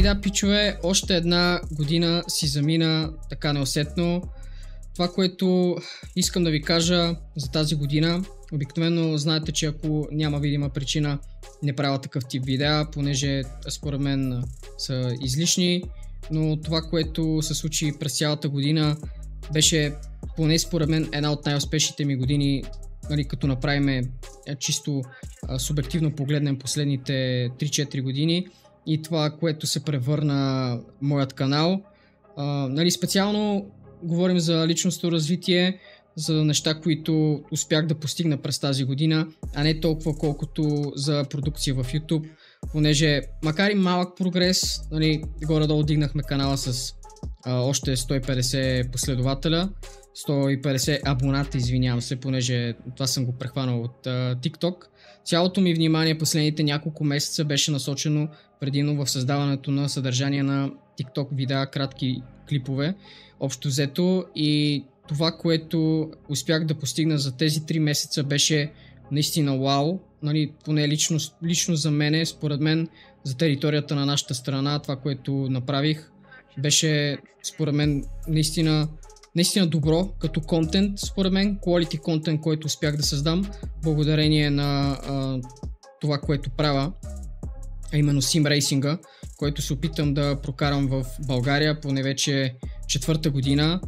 да, пичове, още една година си замина така неусетно. Това, което искам да ви кажа за тази година, обикновено знаете, че ако няма видима причина, не правя такъв тип видеа, понеже според мен са излишни, но това, което се случи през цялата година, беше поне според мен една от най-успешните ми години, нали, като направим чисто субективно погледнем последните 3-4 години и това, което се превърна моят канал. Нали, специално говорим за личностно развитие, за неща, които успях да постигна през тази година, а не толкова колкото за продукция в YouTube, понеже макар и малък прогрес, нали, горе-долу дигнахме канала с още 150 последователя, 150 абоната, извинявам се, понеже това съм го прехванал от TikTok. Цялото ми внимание последните няколко месеца беше насочено предимно в създаването на съдържание на TikTok видеа, кратки клипове, общо взето, и това, което успях да постигна за тези 3 месеца беше наистина вау, нали, поне лично за мене, според мен, за територията на нашата страна, това, което направих, беше според мен наистина добро като контент, според мен, quality контент, който успях да създам, благодарение на това, което правя, а именно симрейсинга, който се опитам да прокарам в България, поне вече 4-та година.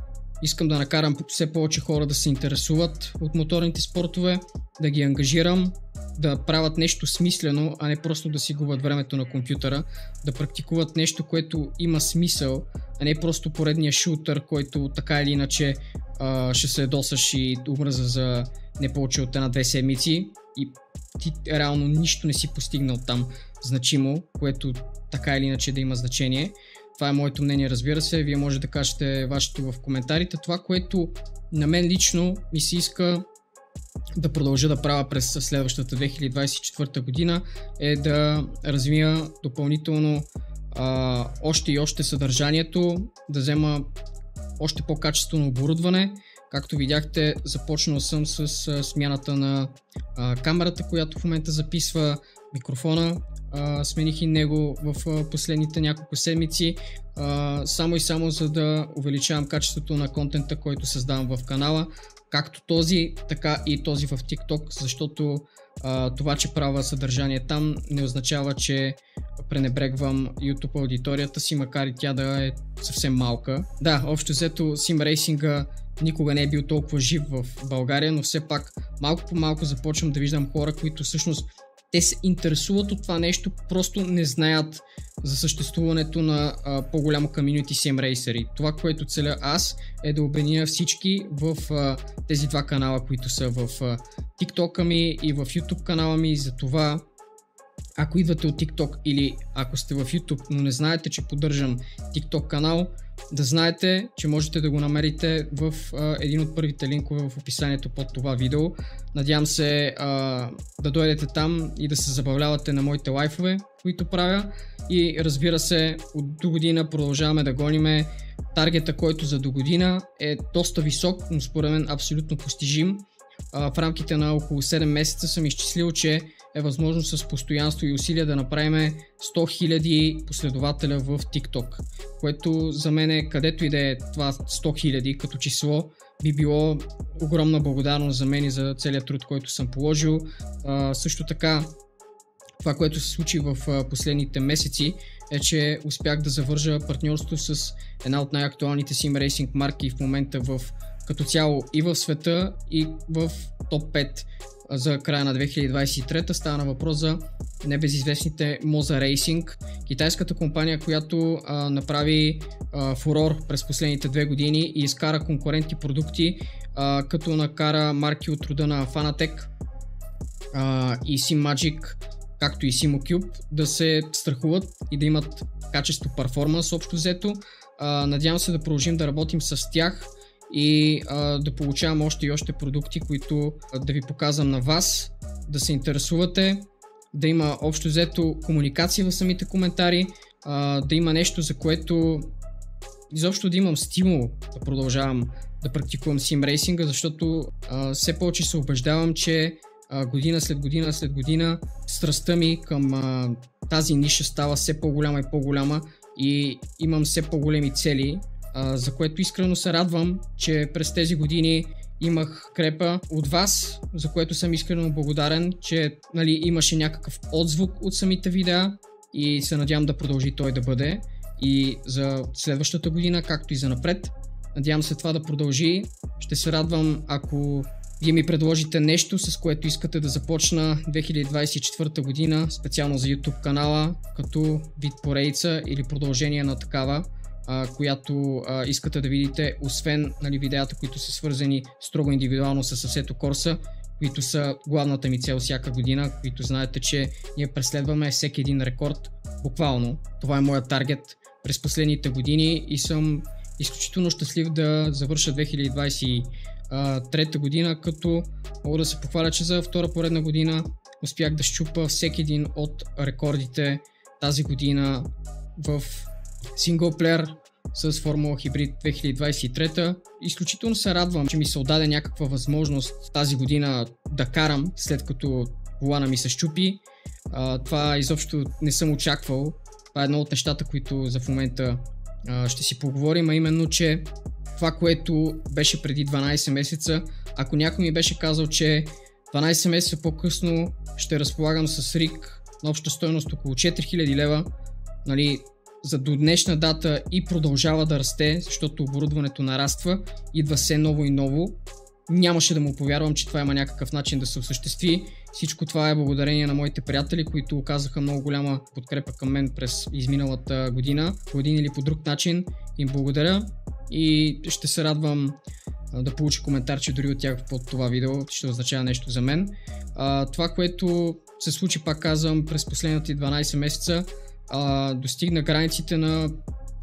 Искам да накарам все повече хора да се интересуват от моторните спортове, да ги ангажирам, да правят нещо смислено, а не просто да си губят времето на компютъра, да практикуват нещо, което има смисъл, а не просто поредния шутър, който така или иначе ще се досаш и умръза за не повече от 1-2 седмици и ти реално нищо не си постигнал там значимо, което така или иначе да има значение. Това е моето мнение, разбира се. Вие може да кажете вашето в коментарите. Това, което на мен лично ми се иска да продължа да правя през следващата 2024 година, е да развия допълнително още и още съдържанието, да взема още по-качествено оборудване. Както видяхте, започнал съм с смяната на камерата, която в момента записва, микрофона. Смених и него в последните няколко седмици, само и само за да увеличавам качеството на контента, който създавам в канала, както този, така и този в TikTok, защото това, че правя съдържание там, не означава, че пренебрегвам YouTube аудиторията си, макар и тя да е съвсем малка. Да, общо взето симрейсинга никога не е бил толкова жив в България, но все пак малко по малко започвам да виждам хора, които всъщност те се интересуват от това нещо, просто не знаят за съществуването на по-голямо community симрейсъри. Това, което целя аз, е да обединя всички в тези два канала, които са в TikTok ми и в YouTube канала ми. За това, ако идвате от TikTok или ако сте в YouTube, но не знаете, че поддържам TikTok канал, да знаете, че можете да го намерите в един от първите линкове в описанието под това видео. Надявам се да дойдете там и да се забавлявате на моите лайфове, които правя. И разбира се, от до година продължаваме да гониме. Таргета, който за до година е доста висок, но според мен абсолютно постижим. В рамките на около 7 месеца съм изчислил, че е възможно с постоянство и усилия да направим 100 000 последователя в TikTok, което за мен, където и да е това 100 000 като число, би било огромна благодарност за мен и за целият труд, който съм положил. Също така, това, което се случи в последните месеци, е, че успях да завържа партньорство с една от най-актуалните симрейсинг марки в момента като цяло и в света, и в топ 5 за края на 2023. Стана въпрос за небезизвестните Moza Racing, китайската компания, която направи фурор през последните 2 години и изкара конкурентни продукти, като накара марки от рода на Fanatec и SimMagic, както и SimoCube, да се страхуват и да имат качество перформанс общо взето. Надявам се да продължим да работим с тях и да получавам още и още продукти, които да ви показвам на вас, да се интересувате, да има общо взето комуникация в самите коментари, да има нещо, за което изобщо да имам стимул да продължавам да практикувам симрейсинга, защото все повече се убеждавам, че година след година страстта ми към тази ниша става все по-голяма и по-голяма и имам все по-големи цели, за което искрено се радвам, че през тези години имах крепа от вас, за което съм искрено благодарен, че имаше някакъв отзвук от самите видеа и се надявам да продължи той да бъде и за следващата година, както и за напред. Надявам се това да продължи. Ще се радвам, ако вие ми предложите нещо, с което искате да започна 2024 година, специално за YouTube канала, като вид поредица или продължение на такава, която искате да видите, освен видеята, които са свързани строго индивидуално с Assetto Corsa, които са главната ми цел всяка година, които знаете, че ние преследваме всеки един рекорд, буквално. Това е моят таргет през последните години и съм изключително щастлив да завърша 2023 година, като мога да се похваля, че за втора поредна година успях да счупа всеки един от рекордите тази година в синглплеер с Формула Хибрид 2023. Изключително се радвам, че ми се отдаде някаква възможност тази година да карам, след като волана ми се счупи. Това изобщо не съм очаквал. Това е едно от нещата, които за в момента ще си поговорим, а именно, че това, което беше преди 12 месеца, ако някой ми беше казал, че 12 месеца по-късно ще разполагам с риг на обща стойност около 4000 лева, за до днешна дата и продължава да расте, защото оборудването нараства, идва все ново и ново, нямаше да му повярвам, че това има някакъв начин да се осъществи. Всичко това е благодарение на моите приятели, които оказаха много голяма подкрепа към мен през изминалата година, по един или по друг начин. Им благодаря и ще се радвам да получа коментарче дори от тях под това видео, ще означава нещо за мен. Това, което се случи, пак казвам, през последните 12 месеца, достигна границите на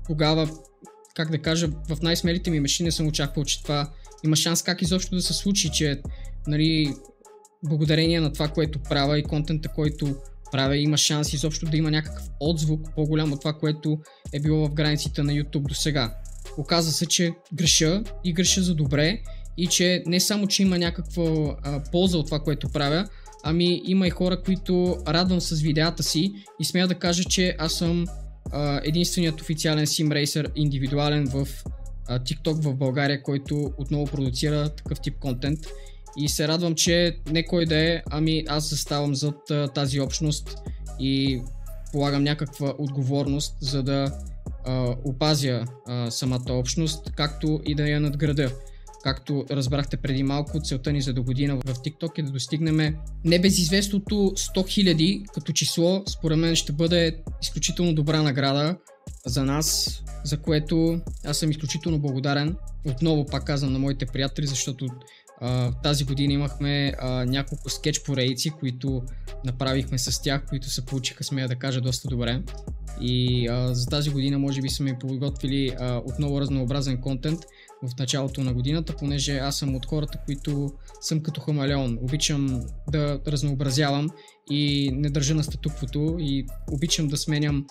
тогава, как да кажа, в най-смелите ми мечти не съм очаквал, че това има шанс как изобщо да се случи, че благодарение на това, което правя и контента, който правя, има шанс изобщо да има някакъв отзвук по-голям от това, което е било в границите на YouTube до сега. Оказва се, че греша и греша за добре и че не само, че има някаква полза от това, което правя, ами има и хора, които радвам с видеята си и смея да кажа, че аз съм единственият официален симрейсър индивидуален в TikTok в България, който отново продуцира такъв тип контент и се радвам, че не кой да е, ами аз заставам зад тази общност и полагам някаква отговорност, за да опазя самата общност, както и да я надграда. Както разбрахте преди малко, целта ни за до година в TikTok е да достигнем небезизвестното 100 000 като число. Според мен ще бъде изключително добра награда за нас, за което аз съм изключително благодарен. Отново пак казвам на моите приятели, защото тази година имахме няколко скетч поредици, които направихме с тях, които се получиха, смея да кажа, доста добре. И за тази година може би сме подготвили отново разнообразен контент в началото на годината, понеже аз съм от хората, които съм като хамелеон. Обичам да разнообразявам и не държа на статуквото и обичам да сменям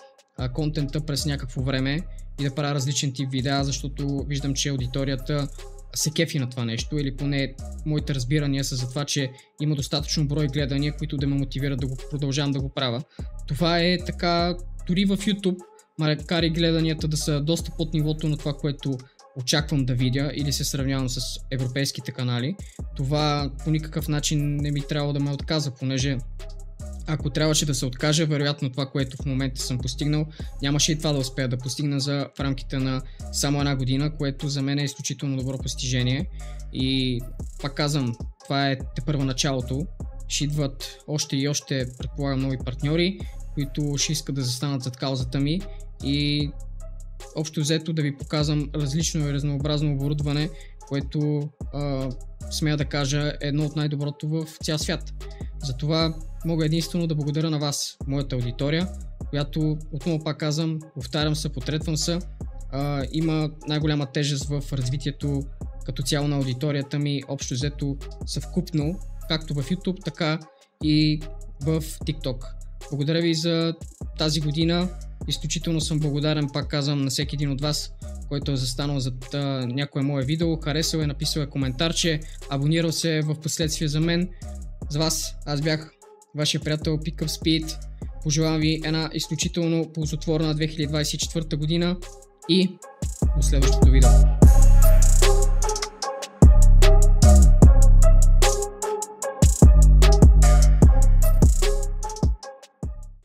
контента през някакво време и да правя различен тип видеа, защото виждам, че аудиторията се кефи на това нещо, или поне моите разбирания са за това, че има достатъчно брой гледания, които да ме мотивират да го продължавам да го правя. Това е така дори в YouTube, макар и гледанията да са доста под нивото на това, което очаквам да видя или се сравнявам с европейските канали. Това по никакъв начин не ми трябва да ме отказа, понеже ако трябваше да се откажа, вероятно това, което в момента съм постигнал, нямаше и това да успея да постигна в рамките на само една година, което за мен е изключително добро постижение. И пак казвам, това е тепърва началото. Ще идват още и още, предполагам, нови партньори, които ще искат да застанат зад каузата ми и общо взето да ви показвам различно и разнообразно оборудване, което смея да кажа е едно от най-доброто в цял свят. Затова мога единствено да благодаря на вас, моята аудитория, която отново пак казвам, повтарям се, потретвам се, има най-голяма тежест в развитието като цяло на аудиторията ми, общо взето съвкупно, както в YouTube, така и в TikTok. Благодаря ви за тази година. Изключително съм благодарен, пак казвам, на всеки един от вас, който е застанал зад някое мое видео, харесал е, написал е коментарче, абонирал се в последствие за мен. За вас, аз бях вашия приятел Pick Up Speed. Пожелавам ви една изключително ползотворна 2024 година и до следващото видео.